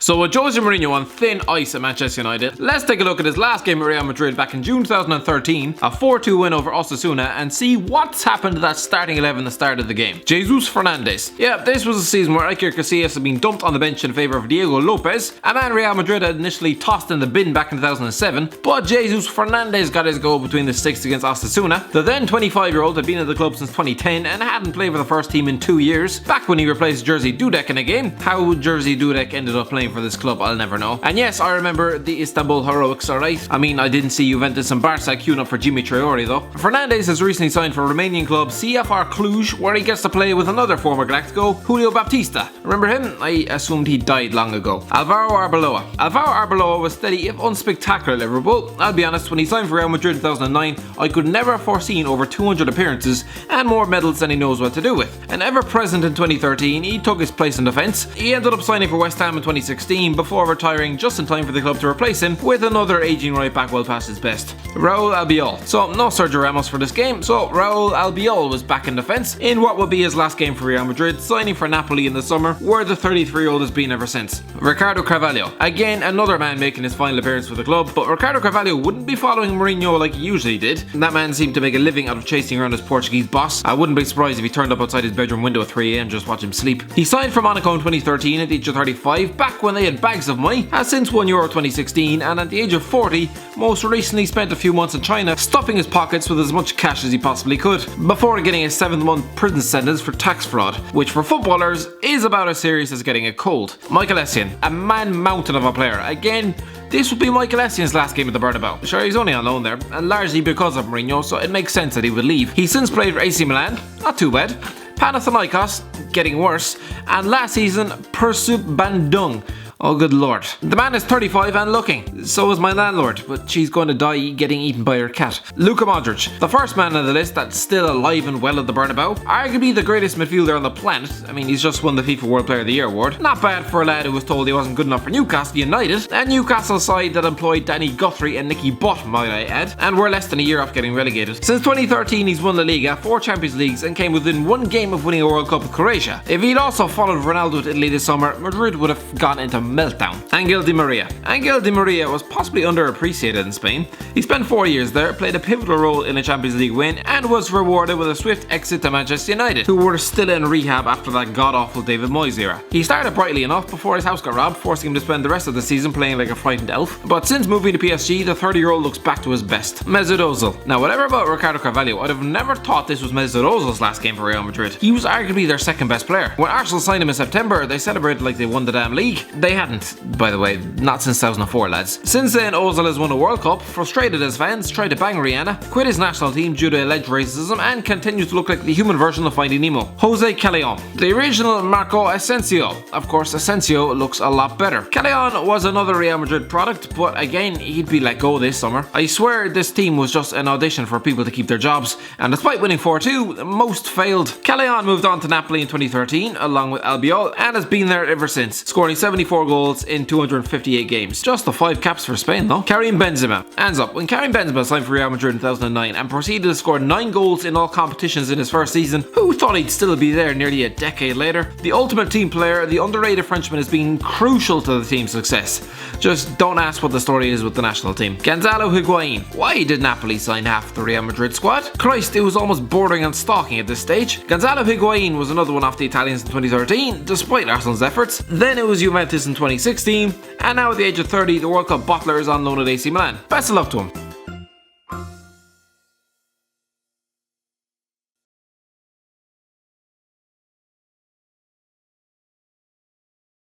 So with Jose Mourinho on thin ice at Manchester United, let's take a look at his last game at Real Madrid back in June 2013, a 4-2 win over Osasuna, and see what's happened to that starting 11 at the start of the game. Jesus Fernandez. Yeah, this was a season where Iker Casillas had been dumped on the bench in favour of Diego Lopez, a man Real Madrid had initially tossed in the bin back in 2007, but Jesus Fernandez got his goal between the sticks against Osasuna. The then 25-year-old had been at the club since 2010 and hadn't played for the first team in 2 years, back when he replaced Jerzy Dudek in a game. How Jerzy Dudek ended up playing for this club, I'll never know. And yes, I remember the Istanbul heroics, alright? I mean, I didn't see Juventus and Barca queuing up for Jimmy Traore though. Fernandez has recently signed for Romanian club CFR Cluj, where he gets to play with another former Galactico, Julio Baptista. Remember him? I assumed he died long ago. ALVARO Arbeloa. ALVARO Arbeloa was steady if unspectacular at Liverpool. I'll be honest, when he signed for Real Madrid in 2009, I could never have foreseen over 200 appearances and more medals than he knows what to do with. And ever present in 2013, he took his place in defence. He ended up signing for West Ham in 2016 before retiring just in time for the club to replace him with another ageing right back well past his best, RAUL ALBIOL. So no Sergio Ramos for this game, so RAUL ALBIOL was back in defence in what would be his last game for Real Madrid, signing for Napoli in the summer, where the 33-year-old has been ever since. RICARDO Carvalho. Again, another man making his final appearance for the club, but RICARDO Carvalho wouldn't be following Mourinho like he usually did. That man seemed to make a living out of chasing around his Portuguese boss. I wouldn't be surprised if he turned up outside his bedroom window at 3 AM just watch him sleep. He signed for Monaco in 2013 at the age of 35, back when they had bags of money, has since won Euro 2016, and at the age of 40, most recently spent a few months in China stuffing his pockets with as much cash as he possibly could, before getting a 7-month prison sentence for tax fraud, which for footballers is about as serious as getting a cold. Michael Essien, a man-mountain of a player. Again, this would be Michael Essien's last game at the Bernabeu. Sure, he's only on loan there, and largely because of Mourinho, so it makes sense that he would leave. He's since played for AC Milan, not too bad, Panathinaikos, getting worse, and last season, Persib Bandung. Oh good lord. The man is 35 and looking. So is my landlord, but she's going to die getting eaten by her cat. Luka Modric, the first man on the list that's still alive and well at the Bernabeu. Arguably the greatest midfielder on the planet. I mean, he's just won the FIFA World Player of the Year award. Not bad for a lad who was told he wasn't good enough for Newcastle United, a Newcastle side that employed Danny Guthrie and Nicky Butt, might I add, and were less than a year off getting relegated. Since 2013 he's won La Liga, 4 Champions Leagues, and came within 1 game of winning a World Cup with Croatia. If he'd also followed Ronaldo to Italy this summer, Madrid would have gone into meltdown. Angel Di Maria. Angel Di Maria was possibly underappreciated in Spain. He spent 4 years there, played a pivotal role in a Champions League win, and was rewarded with a swift exit to Manchester United, who were still in rehab after that god-awful David Moyes era. He started brightly enough before his house got robbed, forcing him to spend the rest of the season playing like a frightened elf. But since moving to PSG, the 30-year-old looks back to his best. MESUT OZIL. Now, whatever about RICARDO Carvalho, I'd have never thought this was MESUT OZIL's last game for Real Madrid. He was arguably their second best player. When Arsenal signed him in September, they celebrated like they won the damn league. They hadn't, by the way, not since 2004, lads. Since then, Ozil has won a World Cup, frustrated his fans, tried to bang Rihanna, quit his national team due to alleged racism, and continues to look like the human version of Finding Nemo. Jose Callejon. The original Marco Asensio. Of course, Asensio looks a lot better. Callejon was another Real Madrid product, but again, he'd be let go this summer. I swear this team was just an audition for people to keep their jobs, and despite winning 4-2, most failed. Callejon moved on to Napoli in 2013, along with Albiol, and has been there ever since, scoring 74 goals in 258 games. Just the 5 caps for Spain though. KARIM Benzema. Hands up, when KARIM Benzema signed for Real Madrid in 2009 and proceeded to score 9 goals in all competitions in his first season, who thought he'd still be there nearly a decade later? The ultimate team player, the underrated Frenchman, has been crucial to the team's success. Just don't ask what the story is with the national team. Gonzalo Higuain. Why did Napoli sign half the Real Madrid squad? Christ, it was almost bordering on stalking at this stage. Gonzalo Higuain was another one off the Italians in 2013, despite Arsenal's efforts. Then it was Juventus in 2016, and now at the age of 30, the World Cup bottler is on loan at AC Milan. Best of luck to him.